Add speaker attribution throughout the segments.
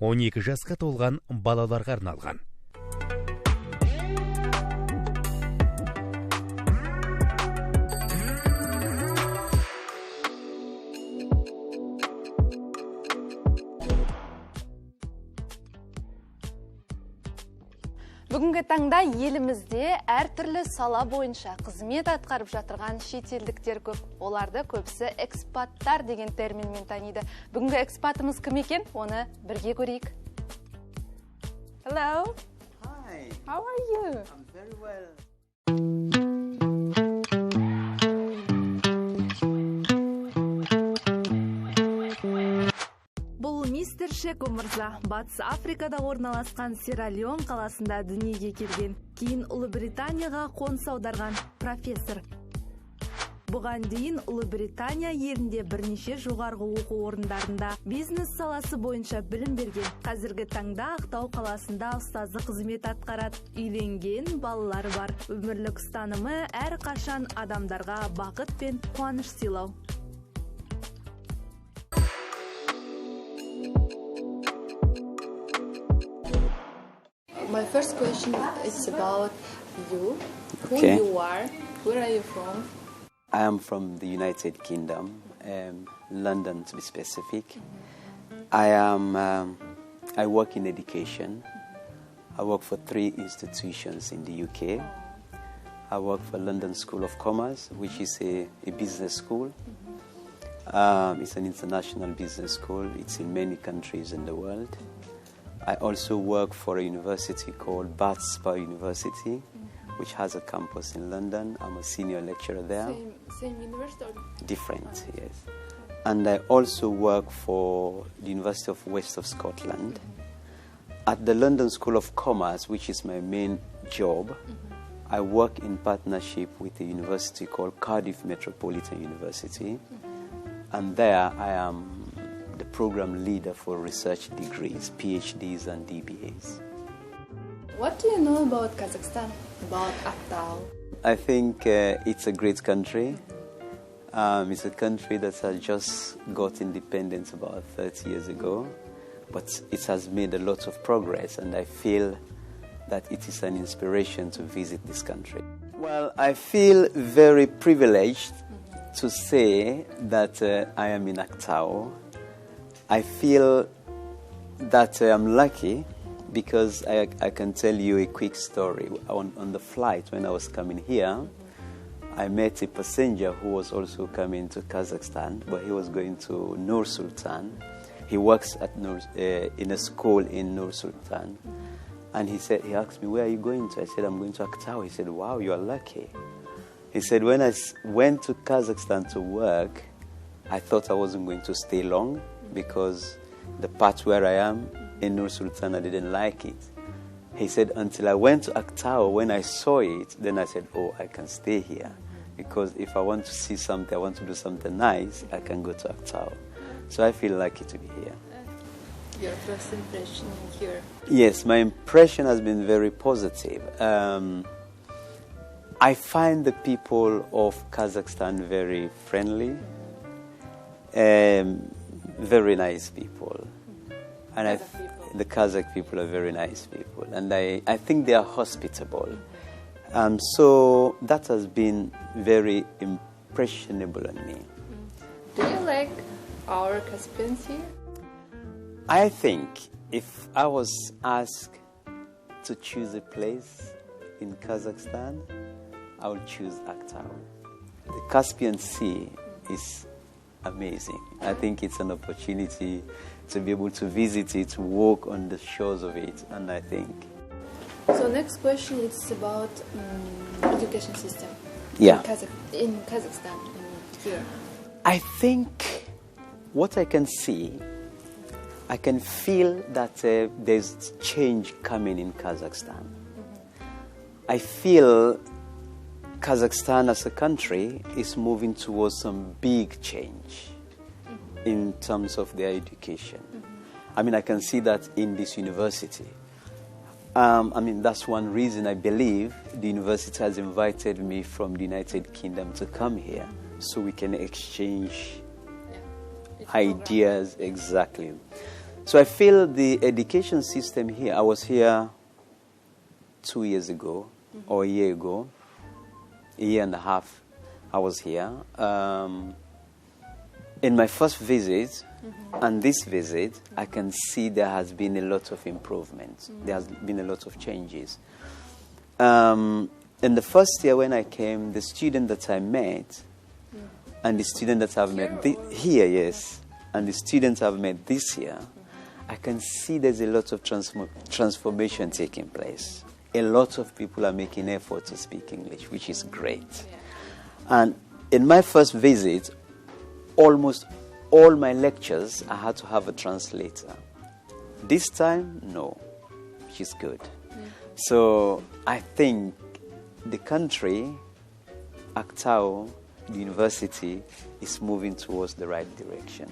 Speaker 1: 12 жасқа толған балаларға арналған.
Speaker 2: Бүгінгі таңда елімізде әртүрлі сала бойынша қызмет атқарып жатырған шетелдіктер көп. Оларды көбісі экспаттар деген терминмен таниды. Бүгінгі экспатымыз кім екен? Оны бірге көрейік. Hello.
Speaker 3: Hi.
Speaker 2: How are you?
Speaker 3: I'm very well.
Speaker 4: Мистер Шеку мырза Батыс Африкада орналасқан Сьерра-Леон қаласында дүниеге келген. Кейін Ұлыбританияға қоныс аударған профессор. Бұған дейін Ұлыбритания елінде бірнеше жоғарғы оқу орындарында бизнес саласы бойынша білім берген. Қазіргі таңда Ақтау қаласында ұстаздық қызмет атқарады. Үйленген, балалары бар. Өмірлік ұстанымы әр қашан адамдарға бақыт пен қуаныш сыйлау.
Speaker 2: My first question is about you.
Speaker 3: Okay.
Speaker 2: Who you are? Where are you from?
Speaker 3: I am from the United Kingdom, London to be specific. I work in education. I work for 3 institutions in the UK. I work for London School of Commerce, which is a business school. It's an international business school. It's in many countries in the world. I also work for a university called Bat Spa University, which has a campus in London. I'm a senior lecturer there.
Speaker 2: Same university?
Speaker 3: Different, yes. And I also work for the University of West of Scotland. At the London School of Commerce, which is my main job, I work in partnership with a university called Cardiff Metropolitan University. And there I am the program leader for research degrees, PhDs and DBAs.
Speaker 2: What do you know about Kazakhstan, about Ақтау?
Speaker 3: I think it's a great country. It's a country that has just got independence about 30 years ago, but it has made a lot of progress, and I feel that it is an inspiration to visit this country. Well, I feel very privileged to say that I am in Ақтау. I feel that I'm lucky because I can tell you a quick story. On the flight, when I was coming here, I met a passenger who was also coming to Kazakhstan, but he was going to Nur Sultan. He works at in a school in Nur Sultan. And he asked me, where are you going to? I said, I'm going to Ақтау. He said, wow, you are lucky. He said, when I went to Kazakhstan to work, I thought I wasn't going to stay long, because the part where I am in Nur Sultan, I didn't like it. He said, until I went to Ақтау, when I saw it, then I said, oh, I can stay here. Because if I want to see something, I want to do something nice, I can go to Ақтау. So I feel lucky to be here.
Speaker 2: Your first impression here?
Speaker 3: Yes, my impression has been very positive. I find the people of Kazakhstan very friendly. Very nice people. And the Kazakh people are very nice people. And I think they are hospitable. So that has been very impressionable on me.
Speaker 2: Do you like our Caspians here?
Speaker 3: I think if I was asked to choose a place in Kazakhstan, I would choose Ақтау. The Caspian Sea is amazing. I think it's an opportunity to be able to visit it, to walk on the shores of it, and I think.
Speaker 2: So next question is about education system.
Speaker 3: Yeah.
Speaker 2: In Kazakhstan, here.
Speaker 3: I think what I can see, I can feel that there's change coming in Kazakhstan. I feel Kazakhstan as a country is moving towards some big change in terms of their education. I mean, I can see that in this university. That's one reason I believe the university has invited me from the United Kingdom to come here, so we can exchange ideas. Exactly. So I feel the education system here, I was here 2 years ago, or a year ago, a year and a half I was here. In my first visit, and this visit, I can see there has been a lot of improvements. There has been a lot of changes. In the first year when I came, the student that I met, and the student that I've met here, yes, and the students I've met this year, I can see there's a lot of transformation taking place. A lot of people are making effort to speak English, which is great. And in my first visit, almost all my lectures, I had to have a translator. This time, no, which is good. So I think the country, Mangystau, the university, is moving towards the right direction.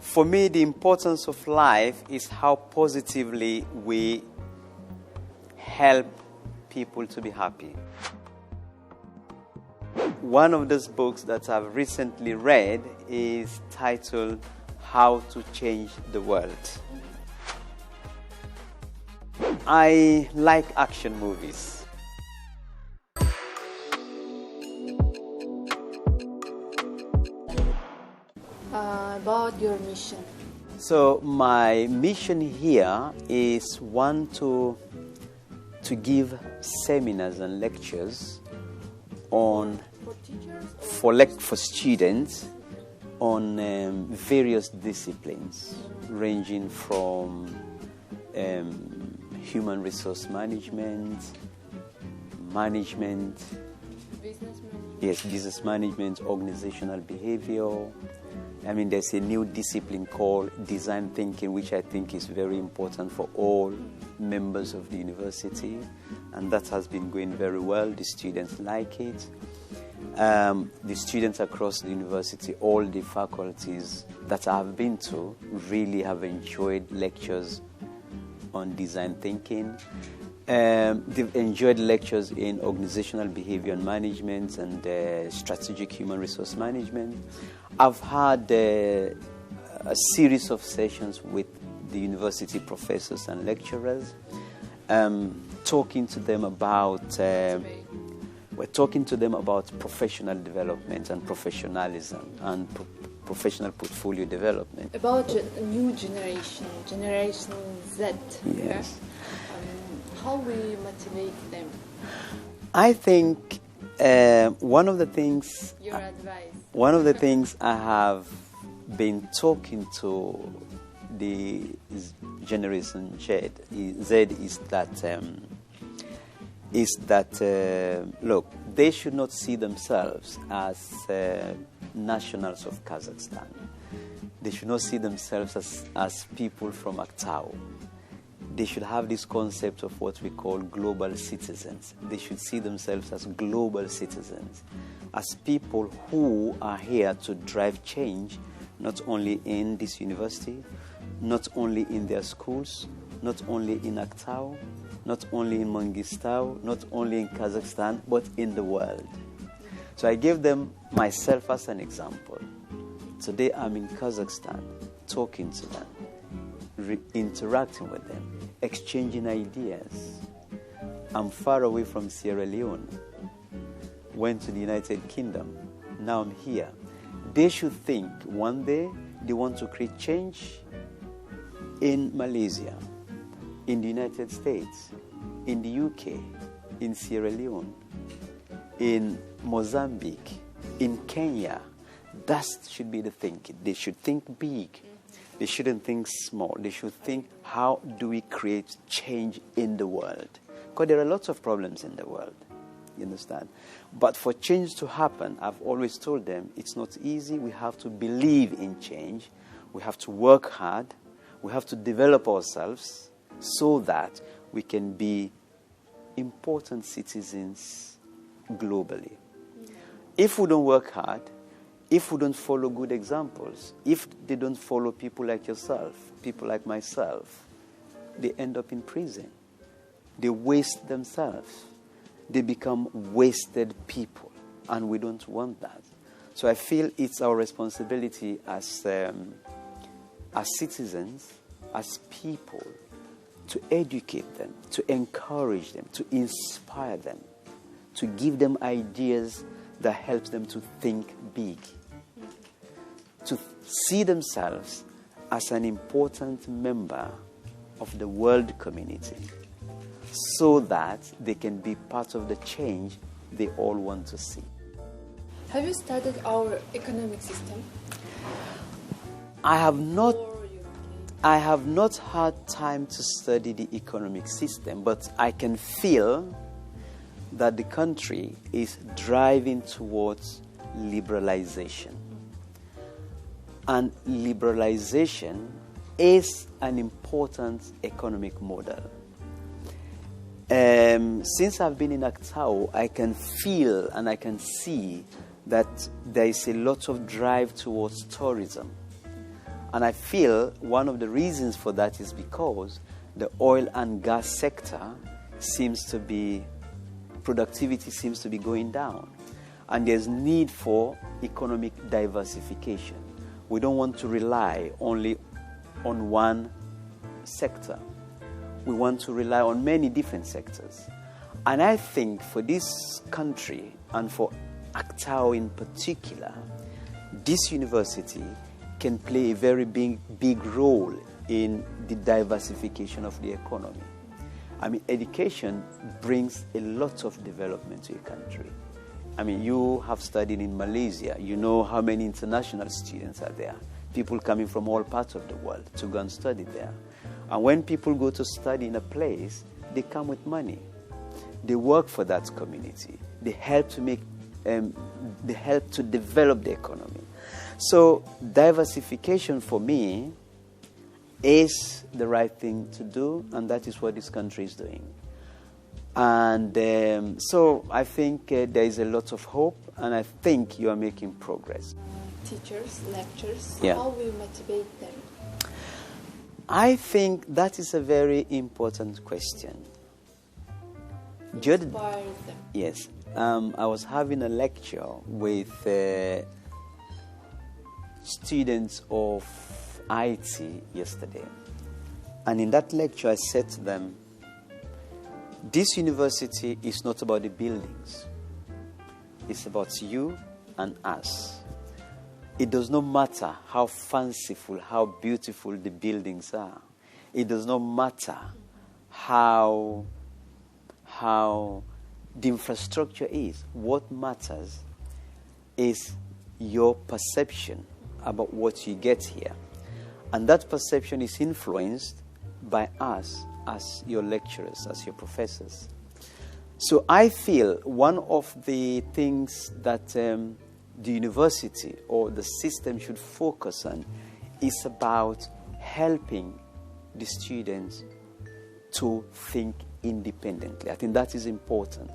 Speaker 3: For me, the importance of life is how positively we help people to be happy. One of those books that I've recently read is titled How to Change the World. I like action movies.
Speaker 2: About your mission.
Speaker 3: So my mission here is one to give seminars and lectures on for students on various disciplines, ranging from human resource management, business management, organizational behavior. I mean, there's a new discipline called design thinking, which I think is very important for all members of the university, and that has been going very well. The students like it. The students across the university, all the faculties that I have been to, really have enjoyed lectures on design thinking. They've enjoyed lectures in organizational behavior and management and strategic human resource management. I've had a series of sessions with the university professors and lecturers, talking to them about professional development and professionalism and professional portfolio development.
Speaker 2: About new generation Z.
Speaker 3: Yes.
Speaker 2: How will you motivate them?
Speaker 3: I think one of the things.
Speaker 2: Your advice.
Speaker 3: One of the things I have been talking to the generation Z is that look, they should not see themselves as nationals of Kazakhstan. They should not see themselves as people from Mangystau. They should have this concept of what we call global citizens. They should see themselves as global citizens, as people who are here to drive change, not only in this university, not only in their schools, not only in Mangystau, not only in Mangystau, not only in Kazakhstan, but in the world. So I gave them myself as an example. Today I'm in Kazakhstan, talking to them, interacting with them, exchanging ideas. I'm far away from Sierra Leone, went to the United Kingdom, now I'm here. They should think one day they want to create change in Malaysia, in the United States, in the UK, in Sierra Leone, in Mozambique, in Kenya. That should be the thinking. They should think big. They shouldn't think small. They should think, how do we create change in the world? Because there are lots of problems in the world, you understand? But for change to happen, I've always told them, it's not easy. We have to believe in change. We have to work hard. We have to develop ourselves so that we can be important citizens globally. If we don't work hard, if we don't follow good examples, if they don't follow people like yourself, people like myself, they end up in prison. They waste themselves. They become wasted people, and we don't want that. So I feel it's our responsibility as citizens, as people, to educate them, to encourage them, to inspire them, to give them ideas that helps them to think big, to see themselves as an important member of the world community, so that they can be part of the change they all want to see.
Speaker 5: Have you studied our economic system?
Speaker 3: I have not had time to study the economic system, but I can feel that the country is driving towards liberalization. And liberalization is an important economic model. Since I've been in Mangystau, I can feel and I can see that there is a lot of drive towards tourism. And I feel one of the reasons for that is because the oil and gas sector productivity seems to be going down. And there's need for economic diversification. We don't want to rely only on one sector. We want to rely on many different sectors. And I think for this country, and for Mangystau in particular, this university can play a very big role in the diversification of the economy. I mean, education brings a lot of development to a country. I mean, you have studied in Malaysia. You know how many international students are there. People coming from all parts of the world to go and study there. And when people go to study in a place, they come with money. They work for that community. They help to develop the economy. So diversification for me is the right thing to do, and that is what this country is doing. And so I think there is a lot of hope, and I think you are making progress.
Speaker 5: Teachers, lecturers,
Speaker 3: Yeah.
Speaker 5: how will you motivate them?
Speaker 3: I think that is a very important question.
Speaker 5: Inspire them.
Speaker 3: Yes. I was having a lecture with students of IT yesterday. And in that lecture, I said to them, this university is not about the buildings. It's about you and us. It does not matter how fanciful, how beautiful the buildings are. It does not matter how the infrastructure is. What matters is your perception about what you get here. And that perception is influenced by us as your lecturers, as your professors. So I feel one of the things that the university or the system should focus on is about helping the students to think independently. I think that is important.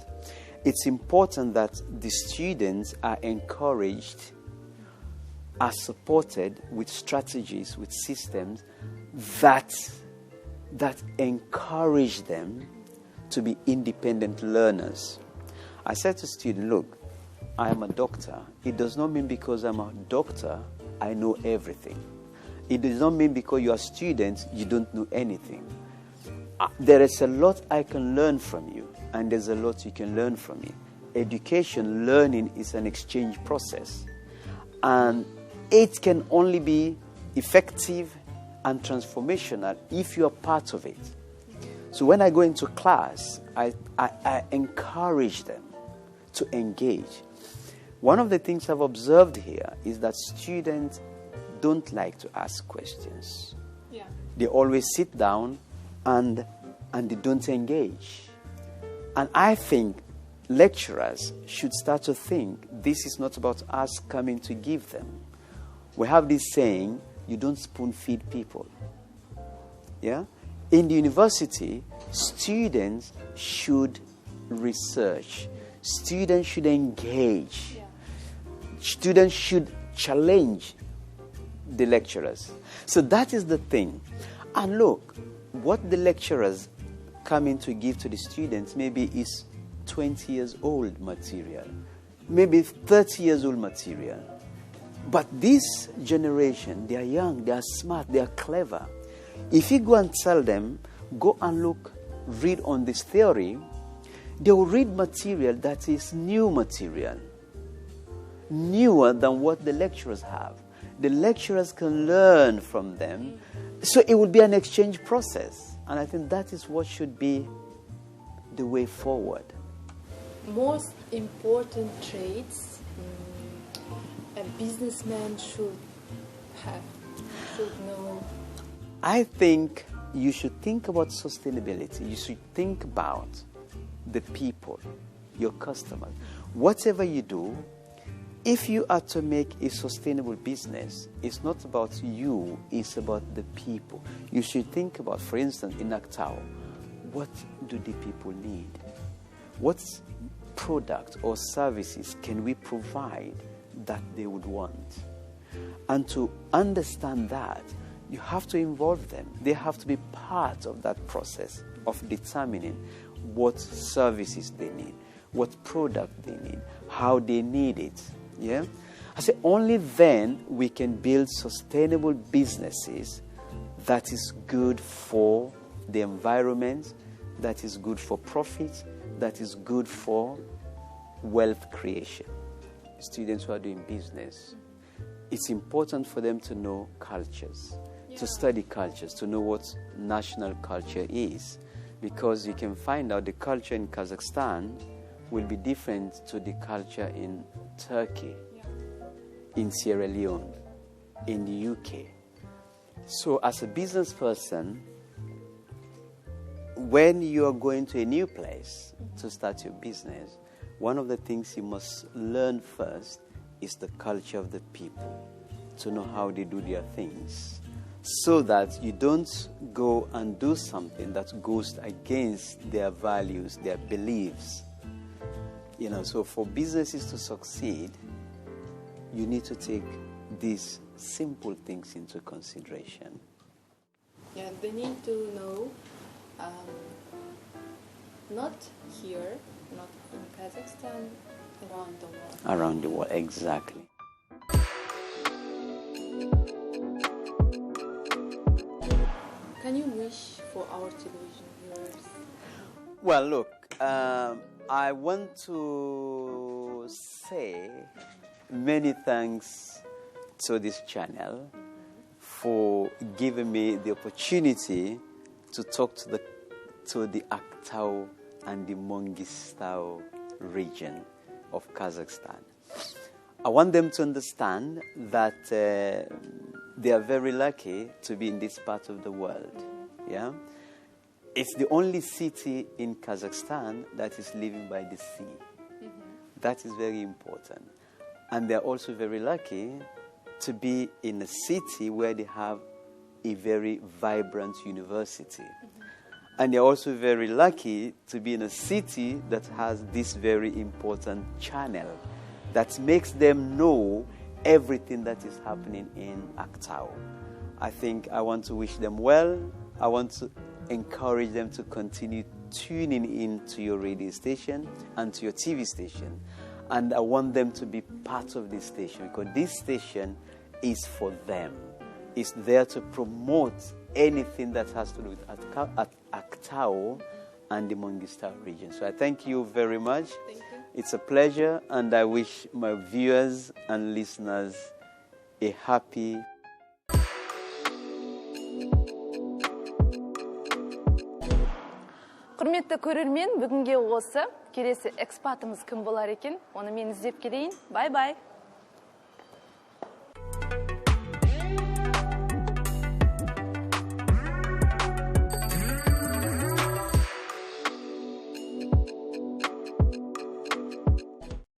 Speaker 3: It's important that the students are encouraged, are supported with strategies, with systems that encourage them to be independent learners. I said to students, look, I am a doctor. It does not mean because I'm a doctor, I know everything. It does not mean because you are students, you don't know anything. There is a lot I can learn from you, and there's a lot you can learn from me. Education, learning is an exchange process. And it can only be effective and transformational if you are part of it. So when I go into class, I encourage them to engage. One of the things I've observed here is that students don't like to ask questions.
Speaker 5: Yeah.
Speaker 3: They always sit down and they don't engage. And I think lecturers should start to think this is not about us coming to give them. We have this saying, you don't spoon feed people. Yeah? In the university, students should research. Students should engage.
Speaker 5: Yeah.
Speaker 3: Students should challenge the lecturers. So that is the thing. And look, what the lecturers come in to give to the students maybe is 20 years old material, maybe 30 years old material. But this generation, they are young, they are smart, they are clever. If you go and tell them, go and look, read on this theory, they will read material that is new material, newer than what the lecturers have. The lecturers can learn from them. So it will be an exchange process. And I think that is what should be the way forward.
Speaker 5: Most important traits a businessman should have, should know.
Speaker 3: I think you should think about sustainability. You should think about the people, your customers. Whatever you do, if you are to make a sustainable business, it's not about you, it's about the people. You should think about, for instance, in Mangystau, what do the people need? What product or services can we provide that they would want? And to understand that, you have to involve them. They have to be part of that process of determining what services they need, what product they need, how they need it. Yeah? I say only then we can build sustainable businesses that is good for the environment, that is good for profit, that is good for wealth creation. Students who are doing business, it's important for them to know cultures, to study cultures, to know what national culture is. Because you can find out the culture in Kazakhstan will be different to the culture in Turkey, in Sierra Leone, in the UK. So as a business person, when you are going to a new place to start your business, one of the things you must learn first is the culture of the people, to know how they do their things, so that you don't go and do something that goes against their values, their beliefs. You know, so for businesses to succeed, you need to take these simple things into consideration.
Speaker 5: Yeah, they need to know, not here, not in Kazakhstan, around the world.
Speaker 3: Around the world, exactly.
Speaker 5: Can you wish for our television viewers?
Speaker 3: Well, look, I want to say many thanks to this channel for giving me the opportunity to talk to the Aktau and the Mangystau region of Kazakhstan. I want them to understand that they are very lucky to be in this part of the world. Yeah? It's the only city in Kazakhstan that is living by the sea. That is very important. And they're also very lucky to be in a city where they have a very vibrant university. And they're also very lucky to be in a city that has this very important channel that makes them know everything that is happening in Aktau. I think I want to wish them well. I want to encourage them to continue tuning in to your radio station and to your TV station. And I want them to be part of this station, because this station is for them. It's there to promote anything that has to do with Aktau and the Mangystau region. So I thank you very much.
Speaker 5: Thank you.
Speaker 3: It's a pleasure, and I wish my viewers and listeners a happy
Speaker 2: Құрметті көрермен, бүгінге осы. Келесі экспатымыз кім болар екен? Оны мен іздеп келейін. Бай-бай.